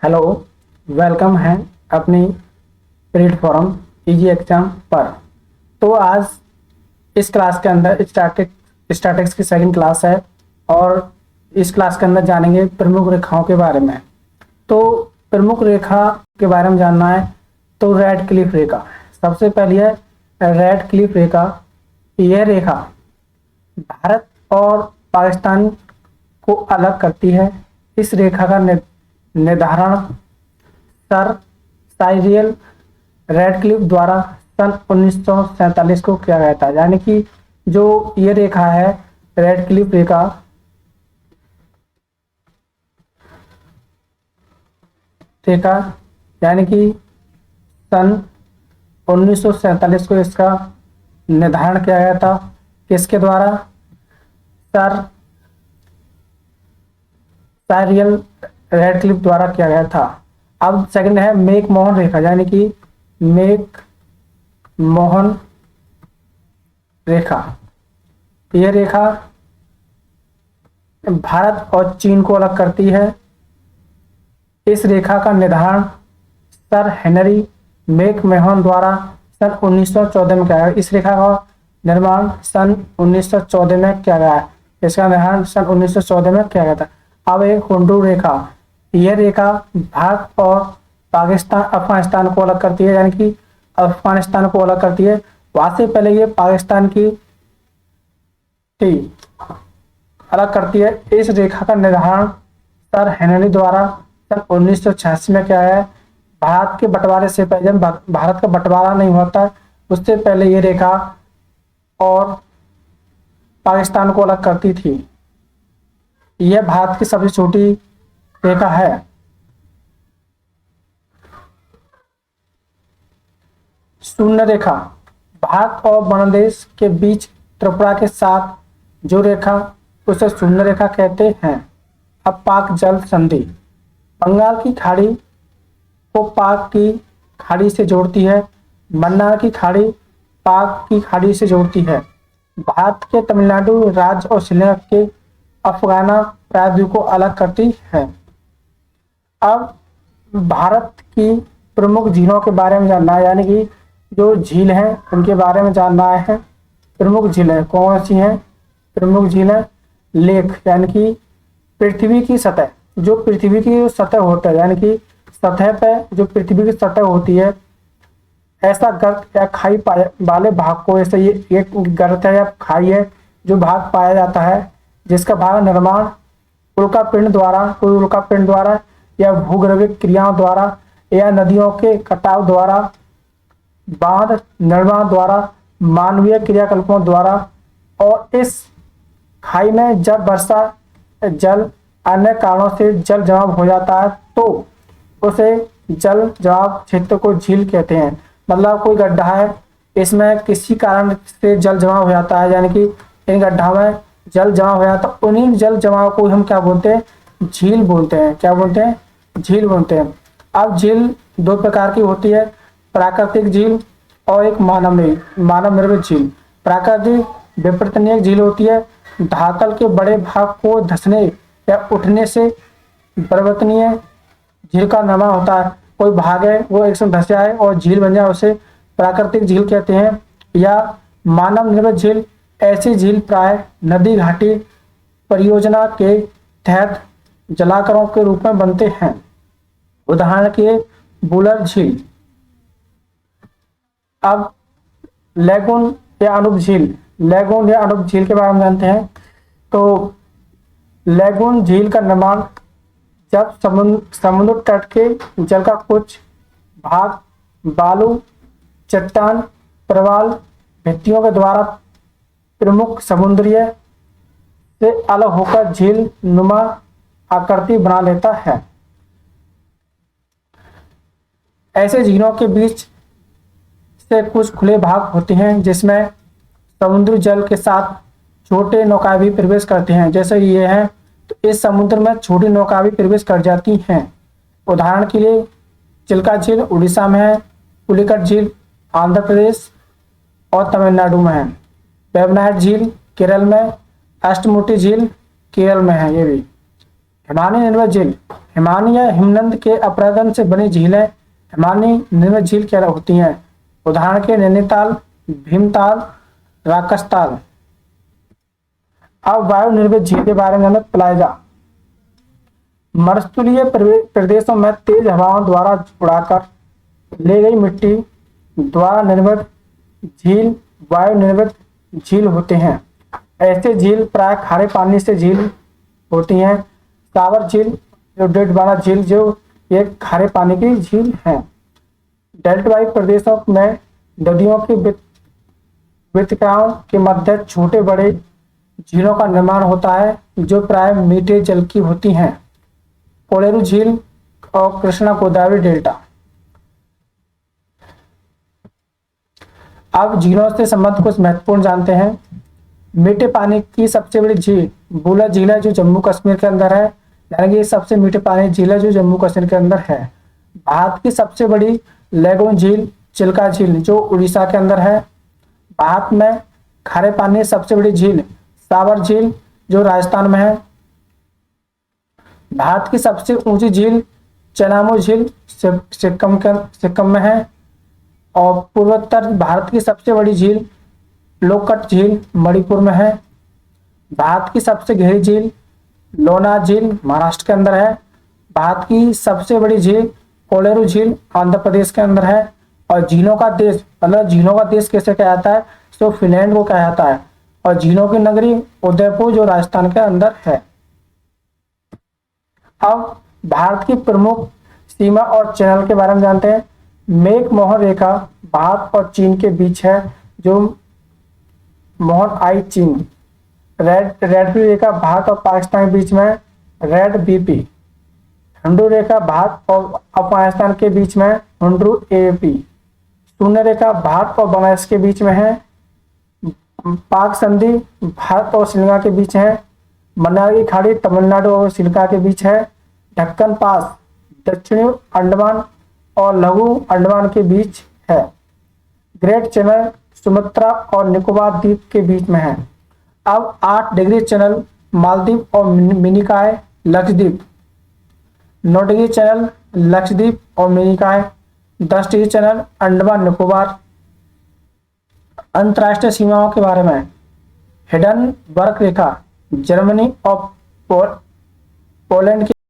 Hello, welcome है अपनी platform easy exam पर। तो आज इस क्लास के अंदर स्टैटिक्स की सेकंड क्लास है और इस क्लास के अंदर जानेंगे प्रमुख रेखाओं के बारे में। तो प्रमुख रेखा के बारे में जानना है तो रेड क्लिफ रेखा सबसे पहली है। रेड क्लिफ रेखा, यह रेखा भारत और पाकिस्तान को अलग करती है। इस रेखा का निर्धारण सर साइरियल रेडक्लिफ द्वारा सन 1947 को किया गया था। यानी कि जो ये रेखा है रेडक्लिफ रेखा यानी कि सन 1947 को इसका निर्धारण किया गया था। किसके द्वारा? सर साइरियल रेडक्लिफ द्वारा किया गया था। अब सेकंड है मेक मोहन रेखा, यानी कि मेक मोहन रेखा। यह रेखा भारत और चीन को अलग करती है। इस रेखा का निर्धारण सर हेनरी मेक मोहन द्वारा सन 1914 में किया गया। इस रेखा का निर्माण सन 1914 में किया गया है। इसका निर्धारण सन 1914 में किया गया था। अब एक हुंडू रेखा, यह रेखा भारत और पाकिस्तान अफगानिस्तान को अलग करती है, यानी कि अफगानिस्तान को अलग करती है। वहां से पहले ये पाकिस्तान की थी, अलग करती है। इस रेखा का निर्धारण सर हेनरी द्वारा सन 1986 में किया है। भारत के बंटवारे से पहले, जब भारत का बंटवारा नहीं होता उससे पहले ये रेखा और पाकिस्तान को अलग करती थी। यह भारत की सबसे छोटी रेखा है। शून्य रेखा, भारत और बांग्लादेश के बीच त्रिपुरा के साथ जो रेखा उसे शून्य रेखा कहते हैं। अब पाक जल संधि, बंगाल की खाड़ी को पाक की खाड़ी से जोड़ती है। मन्नार की खाड़ी पाक की खाड़ी से जोड़ती है। भारत के तमिलनाडु राज्य और श्रीलंका के अफगाना प्रायद्वीप को अलग करती है। अब भारत की प्रमुख झीलों के बारे में जानना है, यानी कि जो झील हैं उनके बारे में जानना है। प्रमुख झीलें कौन सी हैं? प्रमुख झीलें लेक, यानी कि पृथ्वी की सतह, जो पृथ्वी की सतह होता है, यानी कि सतह पे जो पृथ्वी की सतह होती है, ऐसा गर्त या खाई वाले भाग को, ऐसे ये एक गर्त है या खाई है जो भाग पाया जाता है जिसका भाग निर्माण उल्कापिंड द्वारा या भूगर्भिक क्रियाओं द्वारा या नदियों के कटाव द्वारा, बांध निर्माण द्वारा, मानवीय क्रियाकल्पों द्वारा, और इस खाई में जब वर्षा जल अन्य कारणों से जल जमाव हो जाता है तो उसे जल जमाव क्षेत्र को झील कहते हैं। मतलब कोई गड्ढा है, इसमें किसी कारण से जल जमाव हो जाता है, यानी कि इन गड्ढा में जल जमा हो जाता है। उन्हीं जल जमाव को हम क्या बोलते हैं? झील बोलते हैं। क्या बोलते हैं? झील बोलते हैं। अब झील दो प्रकार की होती है, प्राकृतिक झील और एक मानव निर्मित झील। प्राकृतिक विपर्तनीय झील होती है, धरातल के बड़े भाग को धंसने या उठने से परिवर्तनीय झील का निर्माण होता है। कोई भाग है वो एक धंस जाए और झील बन जाए, उसे प्राकृतिक झील कहते हैं। या मानव निर्मित झील, ऐसी झील प्राय नदी घाटी परियोजना के तहत जलाकरों के रूप में बनते हैं। उदाहरण के बुलर झील। अब लैगून या अनुप झील के बारे में जानते हैं। तो लैगून झील का निर्माण जब समुद्र तट के जल का कुछ भाग बालू, चट्टान, प्रवाल, भित्तियों के द्वारा प्रमुख समुद्रीय से अलग होकर झील नुमा आकृति बना लेता है। ऐसे झीलों के बीच से कुछ खुले भाग होते हैं जिसमें समुद्री जल के साथ छोटे नौकाएं भी प्रवेश करते हैं। जैसे ये है, तो इस समुद्र में छोटी नौकाएं भी प्रवेश कर जाती हैं। उदाहरण के लिए चिल्का झील उड़ीसा में है, पुलिकट झील आंध्र प्रदेश और तमिलनाडु में है, वेवनाड झील केरल में, अष्टमुटी झील केरल में है। ये भी हिमालय निर्मित झील, हिमानी या हिमनद के अपरदन से बनी झीलें हिमानी निर्मित झील क्या होती हैं? उदाहरण के नैनीताल, भीमताल, राकसताल। अब वायु निर्मित झील के बारे में हमें प्लाइजा। मरुस्थलीय प्रदेशों में तेज हवाओं द्वारा उड़ाकर ले गई मिट्टी द्वारा निर्मित झील वायु निर्मित झील होते हैं। ऐसे झील प्राय खारे पानी से झील होती हैं। सावर झील जो डेडवाना झील जो एक खारे पानी की झील है। डेल्टाई प्रदेशों में नदियों की वितरणाओं के मध्य छोटे बड़े झीलों का निर्माण होता है जो प्राय मीठे जल की होती हैं। कोलेरू झील और कृष्णा गोदावरी डेल्टा। अब झीलों से संबंधित कुछ महत्वपूर्ण जानते हैं। मीठे पानी की सबसे बड़ी झील बुलर झील है जो जम्मू कश्मीर के अंदर है, यानी कि सबसे मीठे पानी झील है जो जम्मू कश्मीर के अंदर है। भारत की सबसे बड़ी लेगून झील चिल्का झील जो उड़ीसा के अंदर है। भारत में खारे पानी सबसे बड़ी झील सावर झील जो राजस्थान में है। भारत की सबसे ऊंची झील चेनामू झील सिक्किम में है। और पूर्वोत्तर भारत की सबसे बड़ी झील लोकट झील मणिपुर में है। भारत की सबसे गहरी झील लोनार झील महाराष्ट्र के अंदर है। भारत की सबसे बड़ी झील कोलेरू झील आंध्र प्रदेश के अंदर है। और झीलों का देश मतलब झीलों का देश कैसे कहा जाता है तो फिनलैंड को कहा जाता है। और झीलों की नगरी उदयपुर जो राजस्थान के अंदर है। अब भारत की प्रमुख सीमा और चैनल के बारे में जानते हैं। मैकमोहन रेखा भारत और चीन के बीच है जो मोहन आई चीन। रेड बी रेखा भारत और पाकिस्तान के बीच में रेड बीपी। हुंड्रू रेखा भारत और अफगानिस्तान के बीच में हुंड्रू एपी। शून्य रेखा भारत और बांग्लादेश के बीच में है। पाक संधि भारत और श्रीलंका के बीच है। मन्नार की खाड़ी तमिलनाडु और श्रीलंका के बीच है। ढक्कन पास दक्षिणी अंडमान और लघु अंडमान के बीच है। ग्रेट चैनल सुमात्रा और निकोबार द्वीप के बीच में है। अब 8 डिग्री चैनल मालदीव और मिनिकॉय लक्षद्वीप। 9 डिग्री चैनल लक्षद्वीप और मिनिकॉय। 10 degree channel Andaman Nicobar. अंतर्राष्ट्रीय सीमाओं के बारे में हिडनबर्ग रेखा जर्मनी और पोलैंड